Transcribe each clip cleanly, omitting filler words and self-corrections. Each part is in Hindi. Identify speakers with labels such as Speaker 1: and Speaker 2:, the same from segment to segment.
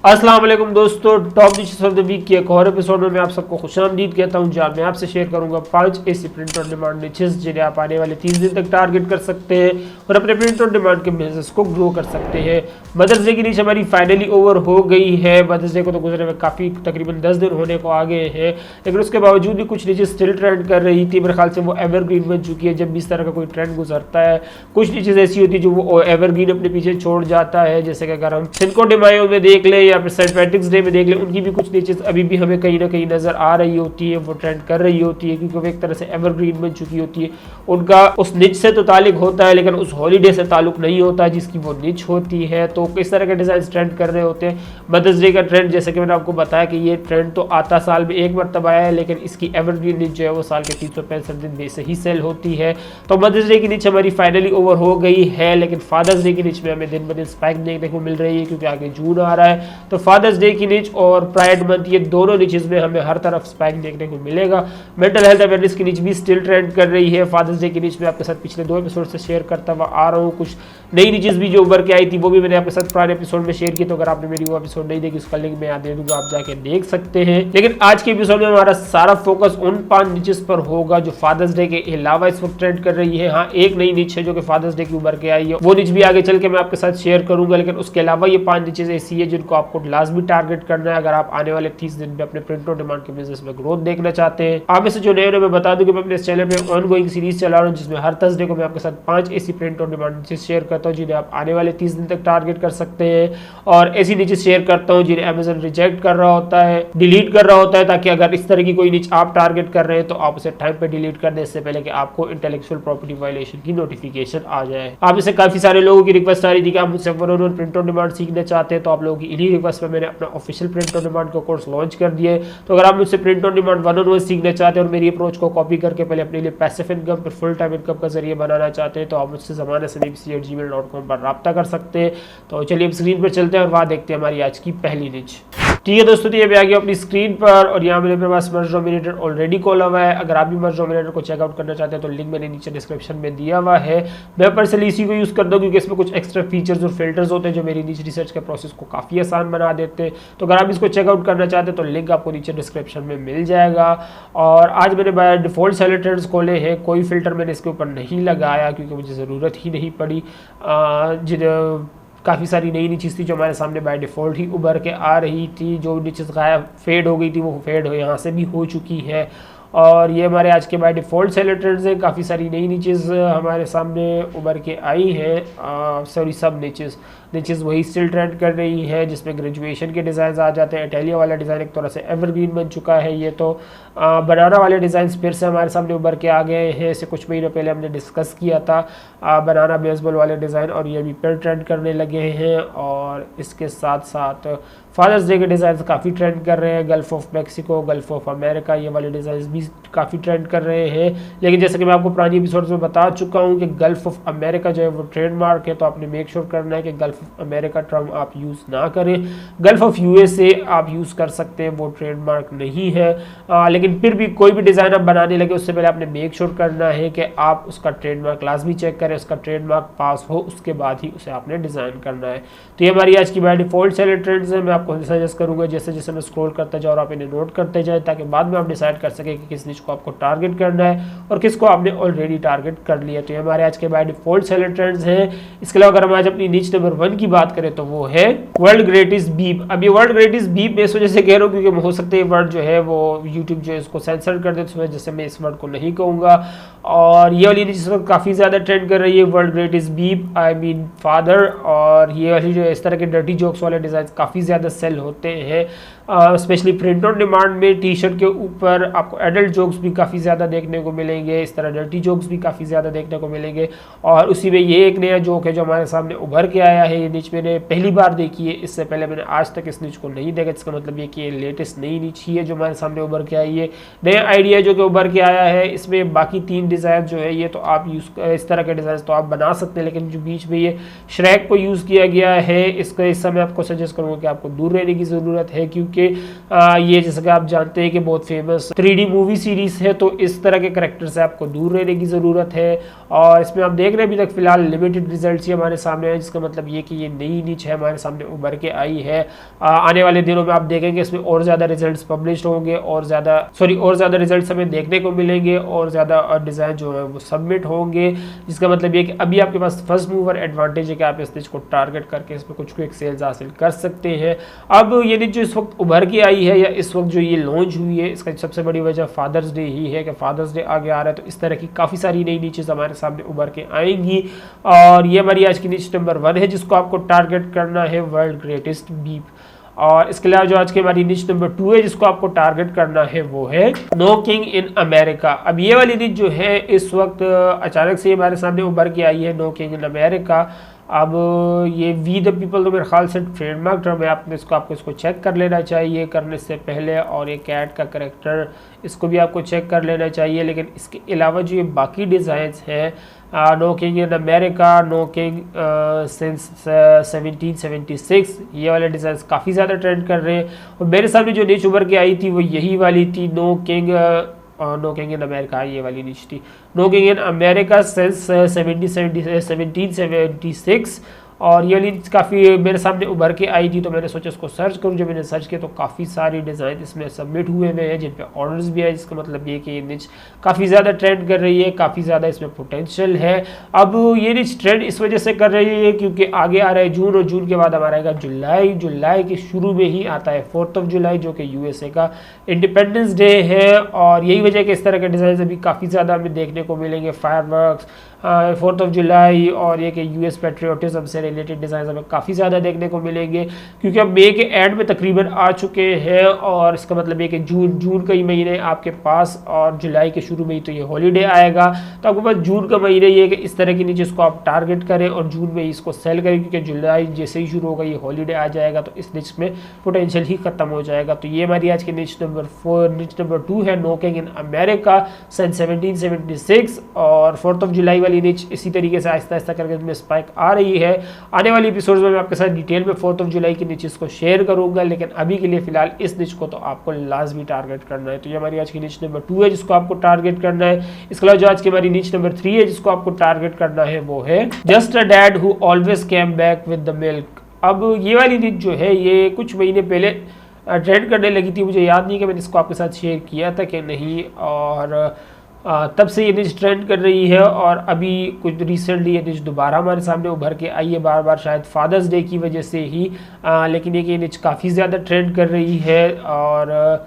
Speaker 1: अस्सलाम वालेकुम दोस्तों, top dishes of the week के एक और एपिसोड में मैं आप सबको खुशामदीद कहता हूं, जहां मैं आपसे शेयर करूंगा 5 ऐसी प्रिंट ऑन डिमांड निचेस जिन्हें आप आने वाले 30 दिन तक टारगेट कर सकते हैं और अपने प्रिंट ऑन डिमांड के बिजनेस को ग्रो कर सकते हैं। मदर्स डे की नीच हमारी फाइनली ओवर हो गई है। मदर्स डे को तो गुजरे में काफ़ी तकरीबन 10 दिन होने को आ गए हैं, लेकिन उसके बावजूद भी कुछ नीचेस स्टिल ट्रेंड कर रही थी। मेरे ख्याल से वो एवरग्रीन बन चुकी है। जब भी इस तरह का कोई ट्रेंड गुजरता है, कुछ नीचेस ऐसी होती है जो वो एवरग्रीन अपने पीछे छोड़ जाता है। जैसे कि अगर हम सिनको डिमायो में देख लें या फिर सेंट पैट्रिक्स डे में देख ले, उनकी भी कुछ नीचेस अभी भी हमें कहीं ना कहीं नजर आ रही होती है, वो ट्रेंड कर रही होती है, क्योंकि वो एक तरह से एवरग्रीन बन चुकी होती है। उनका उस निच से तो ताल्लुक होता है, लेकिन उस हॉलीडे से ताल्लुक नहीं होता जिसकी वो निच होती है। तो किस तरह के डिजाइन ट्रेंड कर रहे होते हैं। मदर्स डे का ट्रेंड, जैसे कि मैंने आपको बताया कि ये ट्रेंड तो आता साल में एक मरतबा आया है, लेकिन इसकी एवरग्रीन निच जो है वो साल के 365 दिन में से ही सेल होती है। तो मदर्स डे की निच हमारी फाइनली ओवर हो गई है, लेकिन फादर्स डे की निच में हमें दिन ब दिन स्पाइक देखने को मिल रही है, क्योंकि आगे जून आ रहा है। तो फादर्स डे की निच और प्राइड मंथ, ये दोनों निचेस में हमें हर तरफ स्पाइक देखने को मिलेगा। मेंटल हेल्थ अवेयरनेस की निच भी स्टिल ट्रेंड कर रही है। फादर्स डे की निच में आपके साथ पिछले 2 एपिसोड से शेयर करता हुआ आ रहा हूँ। कुछ नई निचेस भी जो उभर के आई थी वो भी मैंने आपके साथ पुराने एपिसोड में शेयर की, तो अगर आपने मेरी वो एपिसोड नहीं देखी उसका लिंक मैं यहाँ दे दूंगा, आप जाके देख सकते हैं। लेकिन आज के एपिसोड में हमारा सारा फोकस उन 5 निचेस पर होगा जो फादर्स डे के अलावा इस वक्त ट्रेंड कर रही है। हाँ, एक नई निच है जो कि फादर्स डे की उभर के आई है, वो निच भी आगे चल के मैं आपके साथ शेयर करूंगा। लेकिन उसके अलावा ये 5 निचेस ऐसी है जिनको आपको लाजमी टारगेट करना है अगर आप आने वाले 30 दिन में अपने प्रिंट ऑन डिमांड के बिजनेस में ग्रोथ देखना चाहते हैं। आप में से जो नए मैं बता दूं कि मैं अपने इस चैनल पे ऑनगोइंग सीरीज चला रहा हूं, जिसमें हर थर्सडे को मैं आपके साथ 5 ऐसी print on demand niches share करता हूं जिन्हें आप आने वाले 30 दिन तक टारगेट कर सकते हैं, और ऐसी नीचेस शेयर करता हूं जिन्हें अमेजन रिजेक्ट कर रहा होता है, डिलीट कर रहा होता है, ताकि अगर इस तरह की कोई नीच आप टारगेट कर रहे हैं तो आप उसे टाइम पे डिलीट कर दें, इससे पहले कि आपको इंटेलेक्चुअल प्रॉपर्टी वायलेशन की नोटिफिकेशन आ जाए। आप में से काफी सारे लोगों की रिक्वेस्ट आ रही थी कि आप मुझसे one on one print on demand सीखना चाहते हैं, तो आप लोगों की इन्हीं रिक्वेस्ट पर मैंने अपना ऑफिशियल प्रिंट ऑन डिमांड का कोर्स लॉन्च कर दिया है। तो अगर आप मुझसे print on demand one on one सीखना चाहते हैं और मेरी अप्रोच को कॉपी करके पहले अपने लिए पैसिव इनकम फिर फुल टाइम इनकम का जरिए बनाना चाहते हैं, तो आप मुझसे ज़माना@gmail.com पर रब्ता कर सकते हैं। तो चलिए अब स्क्रीन पर चलते हैं और वहाँ देखते हैं हमारी आज की पहली निच। ठीक है दोस्तों, तो ये मैं आ गया अपनी स्क्रीन पर और यहाँ मेरे पास मर्ज डोमिनेटर ऑलरेडी खोला हुआ है। अगर आप भी मर्ज डोमिनेटर को चेकआउट करना चाहते हैं तो लिंक मैंने नीचे डिस्क्रिप्शन में दिया हुआ है। मैं पर्सनली इसी को यूज़ करता हूँ क्योंकि इसमें कुछ एक्स्ट्रा फीचर्स और फिल्टर्स होते हैं जो मेरी नीचे रिसर्च के प्रोसेस को काफ़ी आसान बना देते हैं। तो अगर आप इसको चेकआउट करना चाहते हैं तो लिंक आपको नीचे डिस्क्रिप्शन में मिल जाएगा। और आज मैंने बाय डिफ़ॉल्ट सेलेक्टर्स खोले हैं, कोई फिल्टर मैंने इसके ऊपर नहीं लगाया क्योंकि मुझे ज़रूरत ही नहीं पड़ी। काफ़ी सारी नई नीचेस थी जो हमारे सामने बाय डिफ़ॉल्ट ही उभर के आ रही थी। जो नीचेस गायब फेड हो गई थी वो फेड हो यहाँ से भी हो चुकी है। और ये हमारे आज के बाय डिफ़ॉल्ट सेलेक्टर्स हैं। काफ़ी सारी नई नीचेस हमारे सामने उभर के आई हैं। सॉरी, सब नीचेस वही स्टिल ट्रेंड कर रही है, जिसमें ग्रेजुएशन के डिज़ाइन आ जाते हैं। इटालिया वाला डिज़ाइन एक तरह से एवरग्रीन बन चुका है। ये तो बनाना वाले डिज़ाइन फिर से हमारे सामने उभर के आ गए हैं। इसे कुछ महीनों पहले हमने डिस्कस किया था, बनाना बेसबॉल वाले डिज़ाइन, और ये भी फिर ट्रेंड करने लगे हैं। और इसके साथ साथ फादर्स डे के डिज़ाइन काफ़ी ट्रेंड कर रहे हैं। Gulf of Mexico, gulf of America, ये वाले डिज़ाइन भी काफ़ी ट्रेंड कर रहे हैं। लेकिन जैसे कि मैं आपको पुरानी एपिसोड्स में बता चुका हूँ कि गल्फ ऑफ अमेरिका जो है वो ट्रेडमार्क है, तो आपने मेक श्योर करना है कि गल्फ ऑफ अमेरिका टर्म आप यूज़ ना करें। गल्फ ऑफ यूएसए आप यूज़ कर सकते हैं, वो ट्रेडमार्क नहीं है। लेकिन फिर भी कोई भी डिज़ाइन आप बनाने लगे उससे पहले आपने मेक श्योर करना है कि आप उसका ट्रेडमार्क लाजमी चेक करें, उसका ट्रेडमार्क पास हो, उसके बाद ही उसे आपने डिज़ाइन करना है। तो ये हमारी आज की बाय डिफ़ॉल्ट सेलेक्ट ट्रेंड्स है। मैं आपको सजेस्ट करूँगा जैसे जैसे मैं स्क्रॉल करता जाऊँ और आप इन्हें नोट करते जाए, ताकि बाद में आप डिसाइड कर सकें कि किस निच को आपको टारगेट करना है और किसको आपने ऑलरेडी टारगेट कर लिया। तो ये हमारे आज के बाय डिफ़ॉल्ट सेलेक्ट ट्रेंड्स हैं। इसके अलावा अगर हम आज अपनी निच नंबर 1 की बात करें तो वो है वर्ल्ड ग्रेटेस्ट बीप। अब ये वर्ल्ड ग्रेटेस्ट बीप मैं इस वजह से कह रहा हूँ क्योंकि हो सकता है ये वर्ड जो है वो यूट्यूब जो है इसको सेंसर कर दे, तो जैसे मैं इस वर्ड को नहीं कहूँगा। और ये वाली निच काफ़ी ज़्यादा ट्रेंड कर रही है, world greatest beep, I mean father. और ये वाली जो इस तरह के डर्टी जोक्स वाले डिज़ाइन काफ़ी ज़्यादा सेल होते हैं, स्पेशली प्रिंट ऑन डिमांड में। टी शर्ट के ऊपर आपको एडल्ट जोक्स भी काफ़ी ज़्यादा देखने को मिलेंगे, इस तरह डर्टी जोक्स भी काफ़ी ज़्यादा देखने को मिलेंगे। और उसी में ये एक नया जोक है जो हमारे सामने उभर के आया है। ये निच मैंने पहली बार देखी है, इससे पहले मैंने आज तक इस निच को नहीं देखा। इसका मतलब ये कि ये लेटेस्ट नई निच ही है जो हमारे सामने उभर के आई है, नया आइडिया जो कि उभर के आया है। इसमें बाकी 3 डिज़ाइन जो है ये तो आप इस तरह के डिज़ाइन तो आप बना सकते हैं, लेकिन जो बीच में ये श्रैक को यूज़ किया गया है इसका हिस्सा मैं आपको सजेस्ट करूँगा कि आपको दूर रहने की ज़रूरत है, क्योंकि ये जैसा कि आप जानते हैं कि बहुत famous 3D movie series series है तो इस तरह के करैक्टर से आपको दूर रहने की ज़रूरत है। और इसमें आप देख रहे हैं अभी तक फ़िलहाल लिमिटेड रिजल्ट्स ही हमारे सामने हैं, जिसका मतलब ये कि ये नई नीच है हमारे सामने उभर के आई है। आने वाले दिनों में आप देखेंगे इसमें और ज़्यादा रिजल्ट्स पब्लिश होंगे और ज़्यादा रिजल्ट्स हमें देखने को मिलेंगे और ज़्यादा डिज़ाइन जो है वो सबमिट होंगे, जिसका मतलब ये कि अभी आपके पास फर्स्ट मूवर एडवांटेज है कि आप इस निच को टारगेट करके इसमें कुछ क्विक सेल्स हासिल कर सकते हैं। अब ये निच जो इस वक्त उभर के आई है या इस वक्त जो ये लॉन्च हुई है, इसका सबसे बड़ी वजह फादर्स डे ही है कि फादर्स डे आगे आ रहा है, तो इस तरह की काफ़ी सारी नई नीचेस हमारे सामने उभर के आएंगी। और ये हमारी आज की नीच नंबर 1 है जिसको आपको टारगेट करना है, वर्ल्ड ग्रेटेस्ट बीप। और इसके अलावा जो आज की हमारी निच नंबर 2 है जिसको आपको टारगेट करना है वो है नो किंग इन अमेरिका। अब ये वाली निच जो है इस वक्त अचानक से हमारे सामने उभर के आई है, नो किंग इन अमेरिका। अब ये वी द पीपल तो मेरे ख्याल से ट्रेडमार्क टर्म है, आपको इसको चेक कर लेना चाहिए करने से पहले। और ये कैट का करैक्टर इसको भी आपको चेक कर लेना चाहिए। लेकिन इसके अलावा जो ये बाकी डिज़ाइंस हैं, no king in America, no king since 1776, ये वाले डिज़ाइंस काफ़ी ज़्यादा ट्रेंड कर रहे हैं। और मेरे सामने जो निच उभर के आई थी वो यही वाली थी, नो किंग इन अमेरिका, ये वाली निच थी, no king in America since 1776। और ये वाली काफ़ी मेरे सामने उभर के आई थी तो मैंने सोचा इसको सर्च करूँ। जब मैंने सर्च किया तो काफ़ी सारी डिज़ाइन इसमें सबमिट हुए हैं जिन पे ऑर्डर्स भी है, जिसका मतलब ये कि ये निच काफ़ी ज़्यादा ट्रेंड कर रही है, काफ़ी ज़्यादा इसमें पोटेंशियल है। अब ये निच ट्रेंड इस वजह से कर रही है क्योंकि आगे आ रहा है जून और जून के बाद हमारा आएगा जुलाई। जुलाई के शुरू में ही आता है 4 जुलाई जो कि यूएसए का इंडिपेंडेंस डे है। और यही वजह कि इस तरह के डिज़ाइन अभी काफ़ी ज़्यादा हमें देखने को मिलेंगे, फायरवर्क्स 4 जुलाई और ये कि यूएस पेट्रियोटिज्म से रिलेटेड डिज़ाइन हमें काफ़ी ज़्यादा देखने को मिलेंगे क्योंकि अब मई के एंड में तकरीबन आ चुके हैं। और इसका मतलब ये कि जून का ही महीने आपके पास और जुलाई के शुरू में ही तो ये हॉलीडे आएगा, तो आपके पास जून का महीने ये है कि इस तरह की नीचे इसको आप टारगेट करें और जून में ही इसको सेल करें क्योंकि जुलाई जैसे ही शुरू होगा ये हॉलीडे आ जाएगा तो इस निच में पोटेंशियल ही ख़त्म हो जाएगा। तो ये हमारी आज की निच नंबर 2 है, नो किंग इन अमेरिका सन 1776। और 4 जुलाई वाली निच इसी तरीके से आहिस्ता आहिस्ता करके इसमें स्पाइक आ रही है। आने वाली एपिसोड्स में मैं आपके साथ डिटेल में 4 जुलाई की निचेस को शेयर करूंगा, लेकिन अभी के लिए फिलहाल इस निच को तो आपको लाजमी टारगेट करना है। तो ये हमारी आज की निच नंबर 2 है जिसको आपको टारगेट करना है। इसके अलावा जो आज की हमारी निच नंबर 3 है जिसको आपको टारगेट करना है वो है just a dad who always came back with the milk. अब ये वाली निच जो है ये कुछ महीने पहले ट्रेंड करने लगी थी, मुझे याद नहीं कि मैंने इसको आपके साथ शेयर किया था कि नहीं, और तब से ये निच ट्रेंड कर रही है। और अभी कुछ रिसेंटली ये निच दोबारा हमारे सामने उभर के आई है, बार बार शायद फादर्स डे की वजह से ही, लेकिन ये निच काफ़ी ज़्यादा ट्रेंड कर रही है। और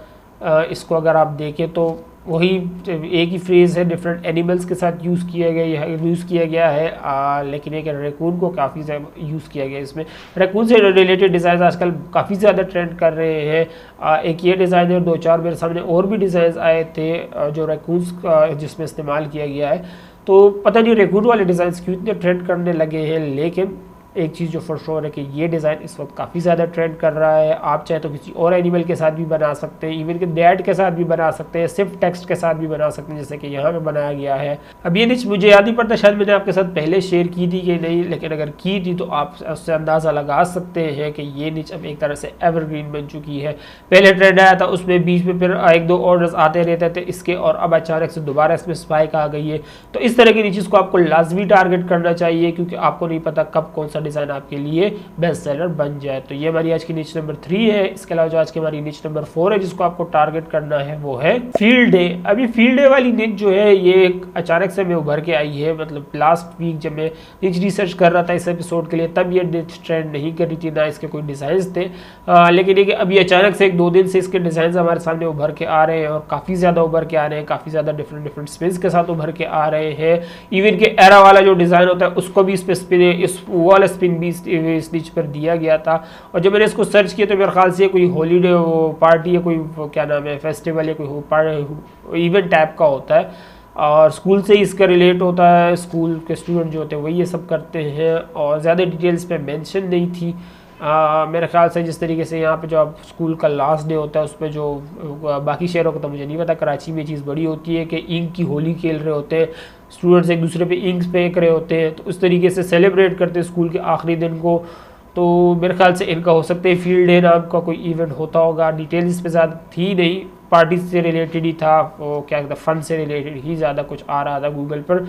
Speaker 1: इसको अगर आप देखें तो वही एक ही फ्रेज़ है, डिफरेंट एनिमल्स के साथ यूज़ किया गया है, लेकिन एक रैकून को काफ़ी ज़्यादा यूज़ किया गया है। इसमें रैकून से रिलेटेड डिज़ाइन आजकल काफ़ी ज़्यादा ट्रेंड कर रहे हैं। एक ये डिज़ाइन है, 2-4 मेरे सामने और भी डिज़ाइन आए थे जो रैकून्स का जिसमें इस्तेमाल किया गया है। तो पता नहीं रैकून वाले डिज़ाइन क्यों इतने ट्रेंड करने लगे हैं, लेकिन एक चीज़ जो फॉर श्योर है कि ये डिज़ाइन इस वक्त काफ़ी ज़्यादा ट्रेंड कर रहा है। आप चाहे तो किसी और एनिमल के साथ भी बना सकते हैं, इवन के डैड के साथ भी बना सकते हैं, सिर्फ टेक्स्ट के साथ भी बना सकते हैं जैसे कि यहाँ पे बनाया गया है। अब ये निच मुझे याद नहीं पड़ता, शायद मैंने आपके साथ पहले शेयर की थी कि नहीं, लेकिन अगर की थी तो आप उससे अंदाज़ा लगा सकते हैं कि ये निच अब एक तरह से एवरग्रीन बन चुकी है। पहले ट्रेंड आया था, उसमें बीच में फिर 1-2 ऑर्डर्स आते रहते थे इसके, और अब अचानक से दोबारा इसमें स्पाइक आ गई है। तो इस तरह की नीचेस को आपको लाजमी टारगेट करना चाहिए क्योंकि आपको नहीं पता कब कौन सा डिज़ाइन आपके लिए बेस्ट सेलर बन जाए। तो ये हमारी आज की निच नंबर 3 है। इसके अलावा जो आज की हमारी निच नंबर 4 है जिसको आपको टारगेट करना है वो है फील्ड डे। अभी फील्ड डे वाली निच जो है ये अचानक से मैं उभर के आई है, मतलब लास्ट वीक जब मैं निच रिसर्च कर रहा था इस एपिसोड के लिए तब ये निच ट्रेंड नहीं कर रही थी, ना इसके कोई डिज़ाइन थे, लेकिन ये कि अभी अचानक से 1-2 दिन से इसके डिज़ाइन हमारे सामने उभर के आ रहे हैं और काफ़ी ज़्यादा उभर के आ रहे हैं, काफ़ी ज़्यादा डिफरेंट स्पिन्स के साथ उभर के आ रहे हैं। इवन के एरा वाला जो डिज़ाइन होता है उसको भी इस वाला स्पिन भी इस निच पर दिया गया था। और जब मैंने इसको सर्च किया तो मेरे ख्याल से कोई हॉलीडे पार्टी या कोई क्या नाम है फेस्टिवल या कोई इवेंट टाइप का होता है और स्कूल से ही इसका रिलेट होता है। स्कूल के स्टूडेंट जो होते हैं वही ये सब करते हैं और ज़्यादा डिटेल्स पे मेंशन नहीं थी। मेरे ख्याल से जिस तरीके से यहाँ पे जो आप स्कूल का लास्ट डे होता है उस पर जो बाकी शहरों का तो मुझे नहीं पता, कराची में चीज़ बड़ी होती है कि इंक की होली खेल रहे होते हैं स्टूडेंट्स, एक दूसरे पे इंक्स फेंक रहे होते हैं, तो उस तरीके से सेलिब्रेट करते हैं स्कूल के आखिरी दिन को। तो मेरे ख्याल से इनका हो सकता है फील्ड डे नाम का कोई इवेंट होता होगा। डिटेल इस पे ज़्यादा थी नहीं, पार्टी से रिलेटेड ही था, वो क्या कहता फन से रिलेटेड ही ज़्यादा कुछ आ रहा था गूगल पर।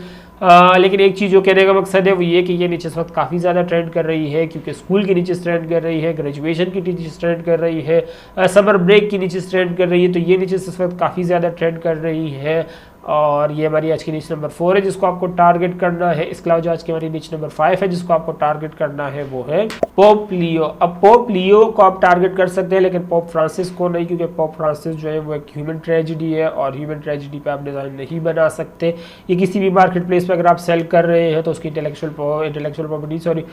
Speaker 1: लेकिन एक चीज़ जो कहने का मकसद है वो ये कि ये नीचे इस वक्त काफ़ी ज़्यादा ट्रेंड कर रही है, क्योंकि स्कूल की नीचे ट्रेंड कर रही है, ग्रेजुएशन की नीचे ट्रेंड कर रही है, समर ब्रेक की नीचे ट्रेंड कर रही है, तो ये नीचे इस वक्त काफ़ी ज़्यादा ट्रेंड कर रही है। और ये हमारी आज की नीच नंबर 4 है जिसको आपको टारगेट करना है। इसके अलावा जो आज की हमारी नीच नंबर 5 है जिसको आपको टारगेट करना है वो है पोप लियो। अब पोप लियो को आप टारगेट कर सकते हैं, लेकिन पोप फ्रांसिस को नहीं, क्योंकि पोप फ्रांसिस जो है वो एक ह्यूमन ट्रेजिडी है और ह्यूमन ट्रेजिडी पे आप डिज़ाइन नहीं बना सकते। ये किसी भी मार्केट प्लेस पर अगर आप सेल कर रहे हैं तो उसकी इंटेलेक्चुअल प्रॉपर्टी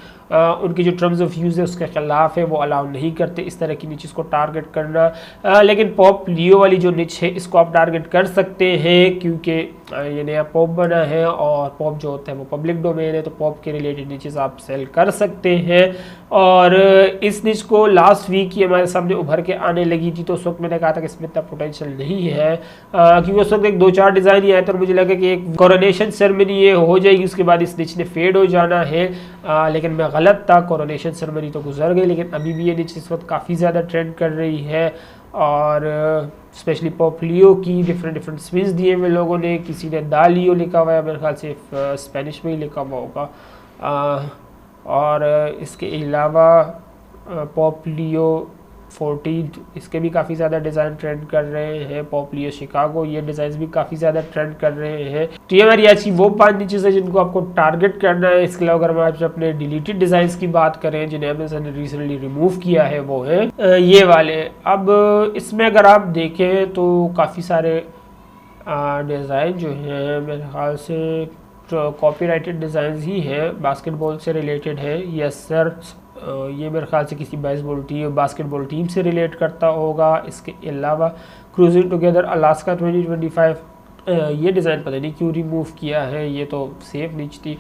Speaker 1: उनकी जो टर्म्स ऑफ यूज़ है उसके खिलाफ है, वो अलाउ नहीं करते इस तरह की नीचेस को टारगेट करना। लेकिन पोप लियो वाली जो निच है इसको आप टारगेट कर सकते हैं, क्योंकि ये नया पॉप बना है और पॉप जो होता है वो पब्लिक डोमेन है, तो पॉप के रिलेटेड निचेस आप सेल कर सकते हैं। और इस निच को लास्ट वीक ही हमारे सामने उभर के आने लगी थी, तो उस वक्त मैंने कहा था कि इसमें इतना पोटेंशियल नहीं है, क्योंकि उस वक्त एक 2-4 डिज़ाइन ही आए थे और मुझे लगा कि एक कोरोनेशन सेरेमनी ये हो जाएगी, उसके बाद इस निच ने फेड हो जाना है। लेकिन मैं गलत था, कोरोनेशन सेरेमनी तो गुजर गई, लेकिन अभी भी ये निच इस वक्त काफ़ी ज़्यादा ट्रेंड कर रही है। और स्पेशली पॉप लियो की डिफरेंट स्पिन्स दिए हुए लोगों ने, किसी ने दा लियो लिखा हुआ है, मेरे ख्याल से स्पेनिश में ही लिखा हुआ होगा। और इसके अलावा पॉप लियो 14 इसके भी काफ़ी ज़्यादा डिज़ाइन ट्रेंड कर रहे हैं। पॉप लियो शिकागो ये डिज़ाइन भी काफ़ी ज़्यादा ट्रेंड कर रहे हैं। तो ये हमारी आज की वो 5 नीचेस है जिनको आपको टारगेट करना है। इसके अलावा अगर हम आज अपने डिलीटेड डिज़ाइंस की बात करें जिन्हें अमेज़न ने रिसेंटली रिमूव किया है वो है ये वाले। अब इसमें अगर आप देखें तो काफ़ी सारे डिज़ाइन जो हैं मेरे ख्याल से कॉपीराइटेड डिज़ाइन ही है, बास्केटबॉल से रिलेटेड है। यस सर, ये मेरे ख्याल से किसी बास्केटबॉल टीम से रिलेट करता होगा। इसके अलावा क्रूजिंग टुगेदर अलास्का 2025 ये डिज़ाइन पता नहीं क्यों रिमूव किया है, ये तो सेफ नीच थी।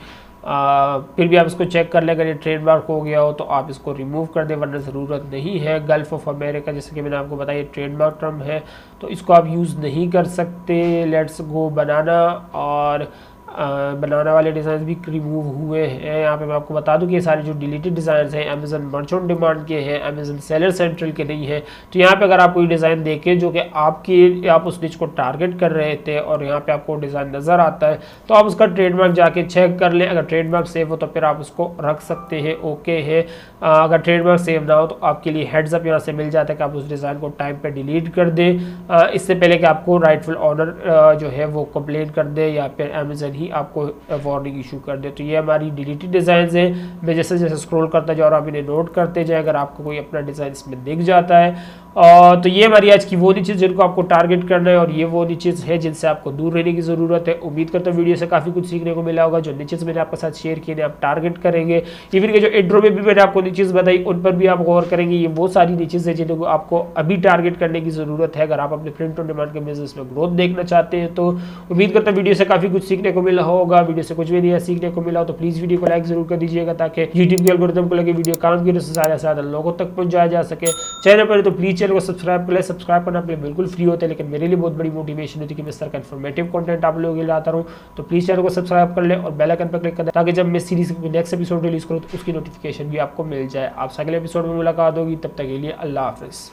Speaker 1: फिर भी आप इसको चेक कर लें, अगर ये ट्रेडमार्क हो गया हो तो आप इसको रिमूव कर दें, वरना ज़रूरत नहीं है। गल्फ ऑफ अमेरिका जैसे कि मैंने आपको बताया ट्रेडमार्क टर्म है, तो इसको आप यूज़ नहीं कर सकते। लेट्स गो बनाना और बनाना वाले डिज़ाइन भी रिमूव हुए हैं। यहाँ पे मैं आपको बता दूं कि ये सारे जो डिलीटेड डिज़ाइन हैं अमेज़न मर्च ऑन डिमांड के हैं, अमेज़न सेलर सेंट्रल के नहीं है। तो यहाँ पे अगर आप कोई डिज़ाइन देखें जो कि आप उस निच को टारगेट कर रहे थे और यहाँ पे आपको डिज़ाइन नज़र आता है तो आप उसका ट्रेडमार्क जाके चेक कर लें। अगर ट्रेडमार्क सेव हो तो फिर आप उसको रख सकते हैं, ओके है। अगर ट्रेडमार्क सेव ना हो तो आपके लिए हेड्स अप यहाँ से मिल जाता है कि आप उस डिज़ाइन को टाइम पर डिलीट कर दें, इससे पहले कि आपको राइटफुल ऑनर जो है वो कंप्लेन कर दे या फिर अमेज़न ही आपको वार्निंग इशू कर दे। तो ये हमारी डिलीटेड डिज़ाइन हैं। मैं जैसे जैसे स्क्रॉल करता जाऊँ और आप इन्हें नोट करते जाए अगर आपको कोई अपना डिज़ाइन इसमें दिख जाता है। तो ये हमारी आज की वो नीचेस जिनको आपको टारगेट करना है और ये वो नीचेस है जिनसे आपको दूर रहने की ज़रूरत है। उम्मीद करता हूँ वीडियो से काफ़ी कुछ सीखने को मिला होगा। जो नीचेस मैंने आपके साथ शेयर किए आप टारगेट करेंगे, इवन के जो इंट्रो में भी मैंने आपको नीचेस बताई उन पर भी आप गौर करेंगे। ये वो सारी नीचेस है जिनको आपको अभी टारगेट करने की ज़रूरत है अगर आप अपने प्रिंट ऑन डिमांड के बिजनेस में ग्रोथ देखना चाहते हैं। तो उम्मीद करता हूँ वीडियो से काफ़ी कुछ सीखने को मिला होगा। वीडियो से कुछ भी नहीं सीखने को मिला हो तो प्लीज़ वीडियो को लाइक जरूर कर दीजिएगा ताकि यूट्यूब के एल्गोरिथम को लगे वीडियो काम की से ज़्यादा लोगों तक पहुँचाया जा सके। चैनल पर तो प्लीज़ चैनल को सब्सक्राइब कर ले। सब्सक्राइब करना आपके लिए बिल्कुल फ्री होता है, लेकिन मेरे लिए बहुत बड़ी मोटिवेशन होती है कि मैं इस तरह का इन्फॉर्मेटिव कंटेंट आप लोगों के लिए लाता रहूँ। तो प्लीज़ चैनल को सब्सक्राइब कर ले और बेल आइकन पर क्लिक कर दे ताकि जब मैं सीरीज नेक्स्ट एपिसोड रिलीज करूँ तो उसकी नोटिफिकेशन भी आपको मिल जाए। आपसे अगले एपिसोड में मुलाकात होगी, तब तक के लिए अल्लाह हाफिज़।